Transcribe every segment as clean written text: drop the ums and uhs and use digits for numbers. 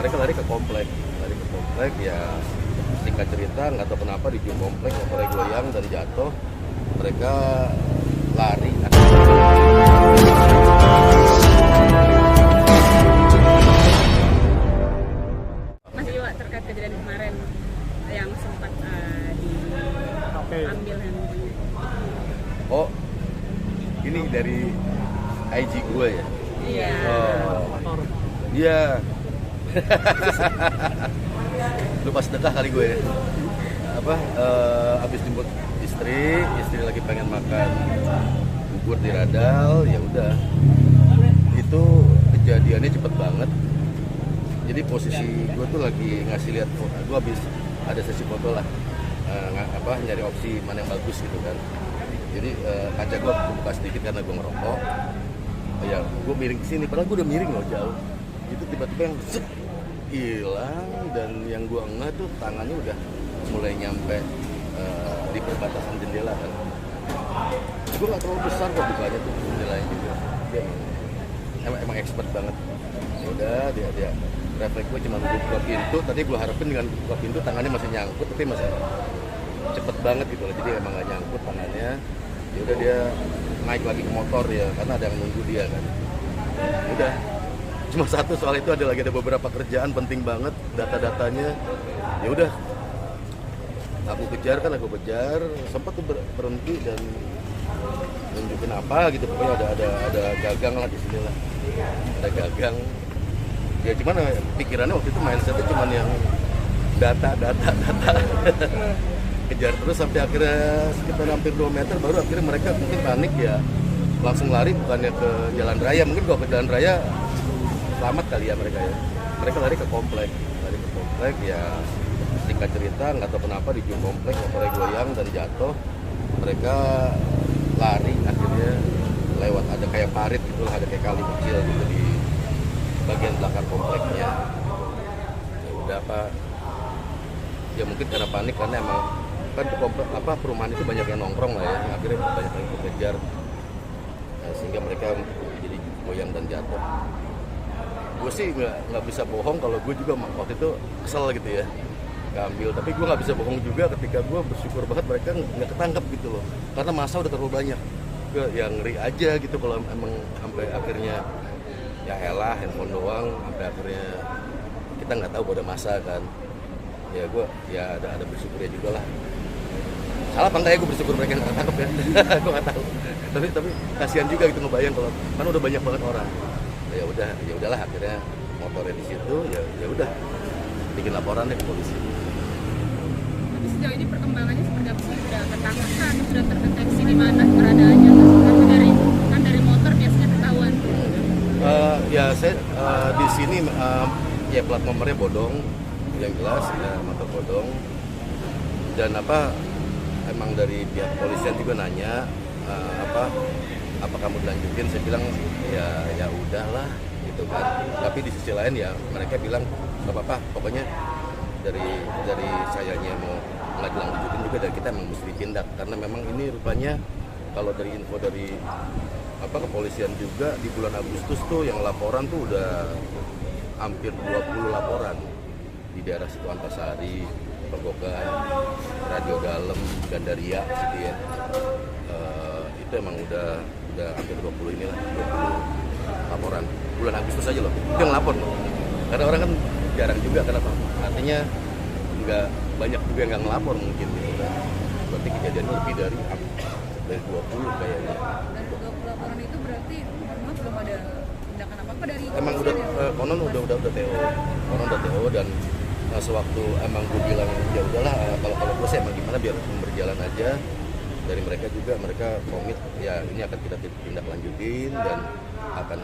mereka lari ke komplek ya, singkat cerita nggak tahu kenapa di ujung komplek motornya goyang dan jatuh, mereka lari. Mas Iwa, terkait kejadian kemarin yang sempat diambil handphonenya. Oh, ini dari IG gue ya? Iya. Oh, iya. Lupa sedekah kali gue ya. Habis jemput istri lagi pengen makan bubur di Radal, ya udah. Itu kejadiannya cepet banget. Jadi posisi gue tuh lagi ngasih lihat, gue habis ada sesi foto lah, nyari opsi mana yang bagus gitu kan. Jadi kaca gue buka sedikit karena gue ngerokok. Ya gue miring ke sini, padahal gue udah miring loh jauh. Itu tiba-tiba yang hilang, dan yang gue ngeh tuh tangannya udah mulai nyampe di perbatasan jendela kan. Gue nggak terlalu besar kok bukanya tuh jendelanya juga. Dia emang expert banget. Ya udah dia refleks gue cuma buka pintu. Tadi gue harapin dengan buka pintu tangannya masih nyangkut, tapi masih cepet banget gitu loh. Jadi emang nggak nyangkut tangannya. Ya udah dia naik lagi ke motor ya, karena ada yang nunggu dia kan. Ya udah, cuma satu soal itu ada beberapa kerjaan penting banget, data-datanya. Ya udah, aku kejar, sempat tuh berhenti dan nunjukin apa gitu, pokoknya ada gagang lah di sini lah, ada gagang. Ya cuman pikirannya waktu itu mindsetnya cuman yang data. Kejar terus sampai akhirnya sekitar hampir 2 meter baru akhirnya mereka mungkin panik ya, langsung lari, bukannya ke jalan raya. Mungkin kalau ke jalan raya selamat kali ya mereka ya. Mereka lari ke komplek ya, singkat cerita nggak tahu kenapa di ujung komplek motornya goyang dan jatuh, mereka lari akhirnya lewat ada kayak parit gitu lah, ada kayak kali kecil gitu di bagian belakang kompleknya. Ya udah ya mungkin karena panik, karena emang kan di komplek perumahan itu banyak yang nongkrong lah ya, akhirnya banyak yang kejar, sehingga mereka jadi goyang dan jatuh. Gue sih nggak bisa bohong kalau gue juga waktu itu kesel gitu ya, ngambil, tapi gue nggak bisa bohong juga ketika gue bersyukur banget mereka nggak ketangkep gitu loh, karena masa udah terlalu banyak. Gue yang ngeri aja gitu kalau emang sampai akhirnya ya elah handphone doang, sampai akhirnya kita nggak tahu ada masa kan. Ya gue ya ada bersyukurnya juga lah. Salah apa enggak ya gue bersyukur mereka nggak ketangkep ya. Gue nggak tahu, tapi kasihan juga gitu ngebayang kalau kan udah banyak banget orang. Ya udahlah akhirnya motornya di situ, ya udah bikin laporan deh ke polisi. Tapi sejauh ini perkembangannya seperti apa sih? Sudah ketangkap atau sudah terdeteksi di mana keberadaannya? Karena dari motor biasanya ketahuan. Ya saya di sini ya plat nomornya bodong, yang jelas ya, motor bodong. Dan emang dari pihak kepolisian juga nanya apa kamu dilanjutin, saya bilang ya udahlah gitu kan. Tapi di sisi lain ya mereka bilang nggak apa-apa, pokoknya dari sayanya mau nggak dilanjutin juga, dan kita emang mesti ditindak karena memang ini rupanya kalau dari info dari kepolisian juga di bulan Agustus tuh yang laporan tuh udah hampir 20 laporan di daerah situ Antasari, Pegogan, Radio Dalem, Gandaria situ ya. Itu emang udah hampir 20 inilah, 20 laporan bulan Agustus aja loh. Itu yang lapor loh. Karena orang kan jarang juga, kenapa? Artinya nggak banyak juga yang nggak ngelapor mungkin gitu. Berarti kejadiannya lebih dari 20 kayaknya. Dan 20 laporan itu berarti memang belum ada tindakan apa-apa dari emang udah konon udah TO, dan sewaktu emang gue bilang ya udahlah, kalau gue sih emang gimana biar berjalan aja. Dari mereka juga, mereka komit ya ini akan kita tindak lanjutin dan akan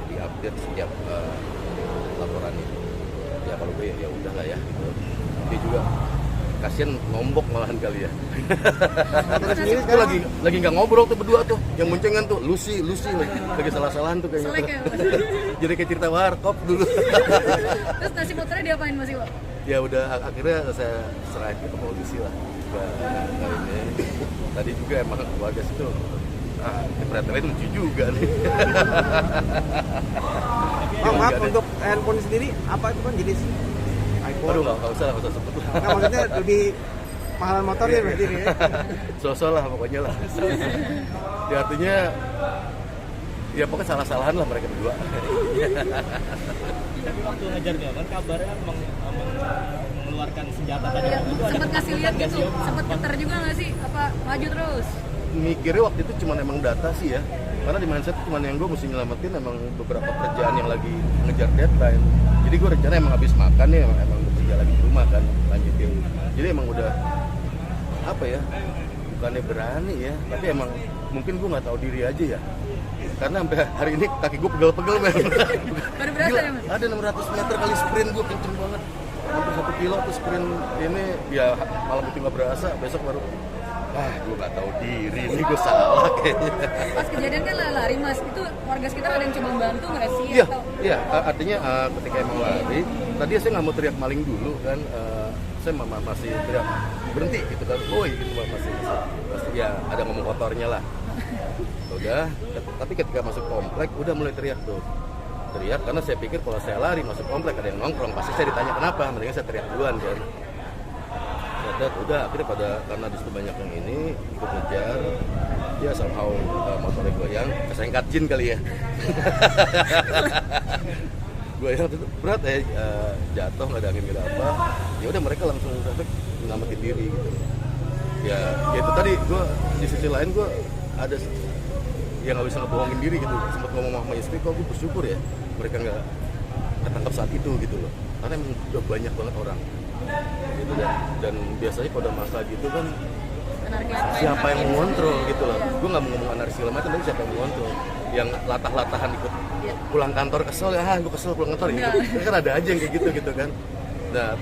diupdate setiap laporan itu. Ya kalau gue ya udahlah ya gitu. Dia juga kasian nombok malahan kali ya. Gue lagi nggak ngobrol tuh berdua tuh, yang muncengan tuh Lucy lagi salah-salahan tuh kayaknya. Jadi kayak cerita warkop dulu. Terus nasi motornya diapain Mas Iwa? Ya udah akhirnya saya serahin ke polisi lah. Ini tadi juga emang keluarga situ, pretelnya lucu juga nih. Bang, maaf, untuk handphone sendiri apa itu kan jenis iPhone? Aduh, nggak usah sebut. Nggak, maksudnya lebih mahalan motor ya berarti ya? Sosok lah pokoknya lah. Ya artinya ya pokoknya salah-salahan lah mereka berdua. Tapi waktu ngejar dia kan kabarnya mengeluarkan senjata tadi. Sempat kasih lihat gitu, sempat getar juga nggak sih? Apa maju terus? Mikirnya waktu itu cuma emang data sih ya, karena di mindset cuma yang gue mesti nyelamatin emang beberapa kerjaan yang lagi ngejar deadline. Jadi gue rencana emang habis makan nih emang bekerja lagi di rumah kan, lanjutin. Jadi emang udah apa ya, bukannya berani ya, tapi emang mungkin gue nggak tahu diri aja ya, karena sampai hari ini kaki gue pegel-pegel men. Baru berasa ya mas? Ada 600 meter kali sprint gue kenceng banget, hampir 1 kilo tuh sprint ini ya, malam itu nggak berasa, besok baru gue nggak tahu diri, ini gue salah kayaknya. Pas kejadian kan lari mas, itu warga sekitar ada yang coba membantu nggak sih? Iya, Atau... iya. Artinya ketika emang lari, tadi saya nggak mau teriak maling dulu kan, saya masih teriak berhenti gitu kan, woi gitu masih ya ada ngomong kotornya lah. Udah, tapi ketika masuk komplek udah mulai teriak karena saya pikir kalau saya lari masuk komplek ada yang nongkrong, pasti saya ditanya kenapa, mendingan saya teriak duluan kan. Udah akhirnya karena disitu banyak yang ini ikut ngejar ya, somehow motornya goyang, kesengkat jin kali ya. Goyang tuh berat jatuh, nggak ada angin nggak ada apa, ya udah mereka langsung nyelamatin diri gitu. Ya itu tadi gue di sisi lain gue ada yang nggak bisa ngebohongin diri gitu, sempat ngomong sama istri, kok gue bersyukur ya mereka nggak ketangkap saat itu gitu loh, karena emang udah banyak banget orang gitu. Dan biasanya pada masa gitu kan siapa yang mengontrol gitu loh, gue nggak mau ngomong anarki segala macam, tapi siapa yang mengontrol, yang latah-latahan ikut pulang kantor kesel ya, gue kesel pulang kantor gitu, kan ada aja yang kayak gitu kan. Nah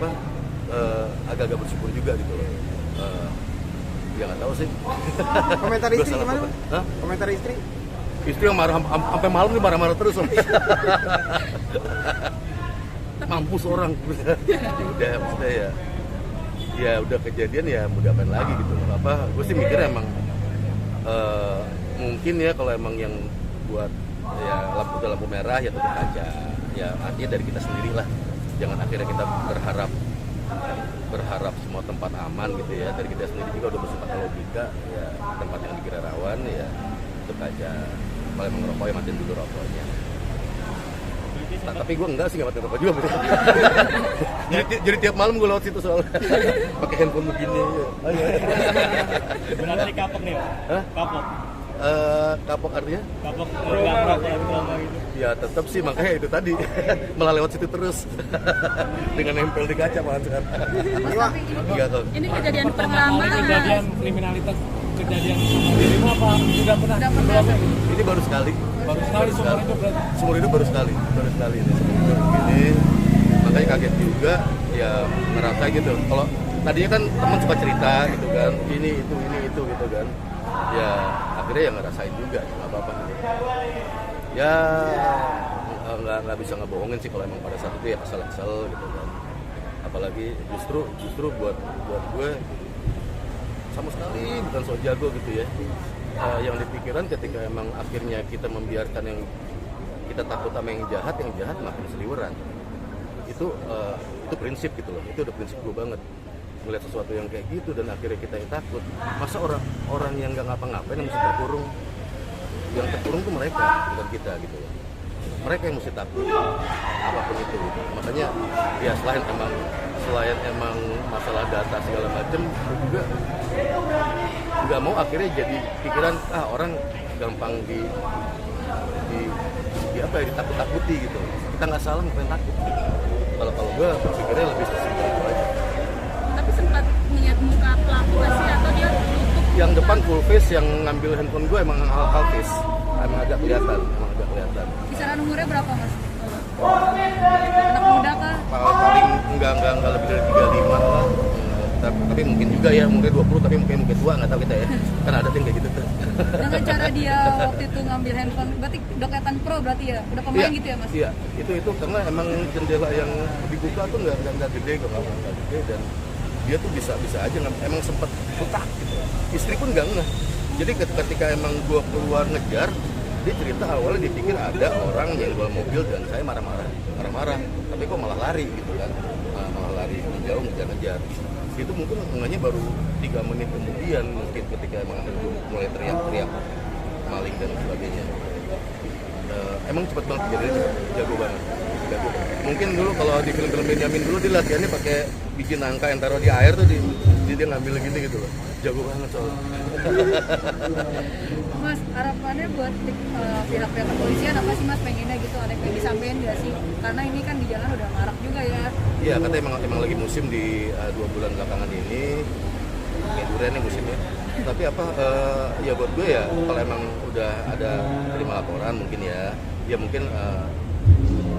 agak-agak bersyukur juga gitu loh. Ya nggak tahu sih. Komentar istri gimana? Komentar istri? Istri yang marah sampai malam nih, marah-marah terus. Mampus orang. Udah maksudnya ya udah kejadian ya mau diapain lagi gitu. Gue sih mikir emang mungkin ya kalau emang yang buat ya lampu merah ya tutup kaca. Ya artinya dari kita sendiri lah. Jangan akhirnya kita berharap semua tempat aman gitu ya. Dari kita sendiri juga udah bersifat logika ya, tempat yang dikira rawan ya tutup kaca. Kalau emang ngerokok ya matiin dulu rokoknya. Nah, tapi gue enggak sih, nggak matiin rokok juga. jadi tiap malam gue lewat situ soalnya pakai handphone begini. Berarti kapok nih, Pak? Kapok. Kapok artinya? Kapok nggak merokok gitu. Ya tetap sih, makanya itu tadi malah lewat situ terus dengan nempel di kaca malah sekarang. Ini kejadian pertama. Kejadian kriminalitas, kejadian sama dirimu apa sudah pernah? Ini baru sekali. Seumur hidup baru sekali ini. Ini makanya kaget juga ya, ngerasa gitu. Kalau tadinya kan teman suka cerita gitu kan, ini itu gitu kan. Ya akhirnya ya ngerasain juga, nggak apa-apa. Ya nggak bisa ngebohongin sih kalau emang pada saat itu ya kesel gitu kan. Apalagi justru buat gue sama sekali bukan sok jago gitu ya. Yang dipikiran ketika emang akhirnya kita membiarkan yang kita takut sama yang jahat makin seliweran. Itu prinsip gitu loh. Itu udah prinsip gue banget. Melihat sesuatu yang kayak gitu dan akhirnya kita yang takut. Masa orang yang nggak ngapa-ngapain yang mesti terkurung? Yang terkurung tuh mereka, bukan kita gitu loh. Mereka yang mesti takut apapun itu gitu. Makanya ya selain emang masalah data segala macem, juga nggak mau akhirnya jadi pikiran orang gampang ditakut-takuti gitu. Kita nggak salah ngapain takut. Kalau gue berpikirnya lebih sesimpel itu aja. Tapi sempat ngeliat muka pelaku nggak sih, atau dia tutup? Yang depan full face, yang ngambil handphone gue emang half face, emang agak kelihatan. Kisaran umurnya berapa mas? Anak muda kah? Paling enggak lebih dari 35 lah. Tapi mungkin juga ya umurnya 20, tapi mungkin tua, nggak tahu kita ya. Kan ada yang kayak gitu tuh. Dengan cara dia waktu itu ngambil handphone, berarti doketan pro berarti ya? Udah pemain gitu ya mas? Iya, itu karena emang jendela yang dibuka tuh nggak gede kok, nggak gede, dan dia tuh bisa aja emang sempat buta gitu. Istri pun nggak ngeh. Jadi ketika emang gua keluar ngejar, dia cerita awalnya dipikir ada orang yang bawa mobil dan saya marah-marah, tapi kok malah lari gitu kan, malah lari menjauh ngejar-ngejar. Itu mungkin enggaknya baru 3 menit kemudian mungkin ketika emang mulai teriak-teriak maling dan sebagainya. Emang cepat banget kejadiannya, jago banget. Mungkin dulu kalau di film-film Benyamin dulu dia latihannya pakai biji nangka yang taruh di air tuh dia ngambil gini gitu loh, jago banget soalnya. Mas, harapannya buat pihak-pihak kepolisian apa sih Mas pengennya gitu, ada yang disampaikan nggak sih? Karena ini kan di jalan udah marak juga ya. Iya, katanya emang lagi musim di 2 bulan belakangan ini, kayak durian nih musimnya. Tapi ya buat gue ya, kalau emang udah ada terima laporan mungkin ya mungkin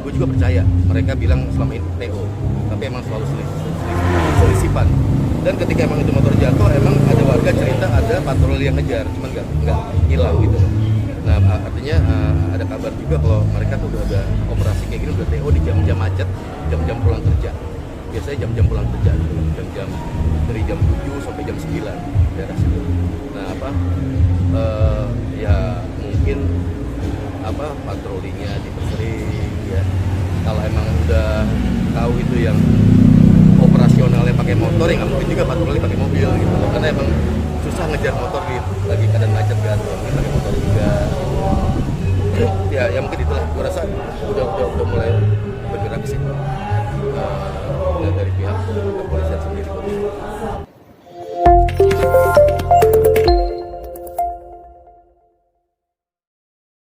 gue juga percaya mereka bilang selama ini TO, tapi emang selalu selisipan. Dan ketika emang itu motor jatuh, emang ada warga cerita ada patroli yang ngejar, cuman nggak hilang gitu. Nah artinya ada kabar juga kalau mereka tuh udah ada operasi kayak gini, udah TO di jam-jam macet, jam-jam pulang kerja. Biasanya jam-jam pulang kerja, gitu. Jam-jam dari jam 7 sampai jam 9 daerah situ. Nah ya mungkin patrolinya dipersering ya. Kalau emang udah tahu itu yang operasionalnya pakai motor, ya nggak mungkin juga patroli pakai mobil gitu loh. Karena emang susah ngejar motor di lagi keadaan macet kan, mungkin pakai motor juga. Ya mungkin itulah. Gue rasa udah mulai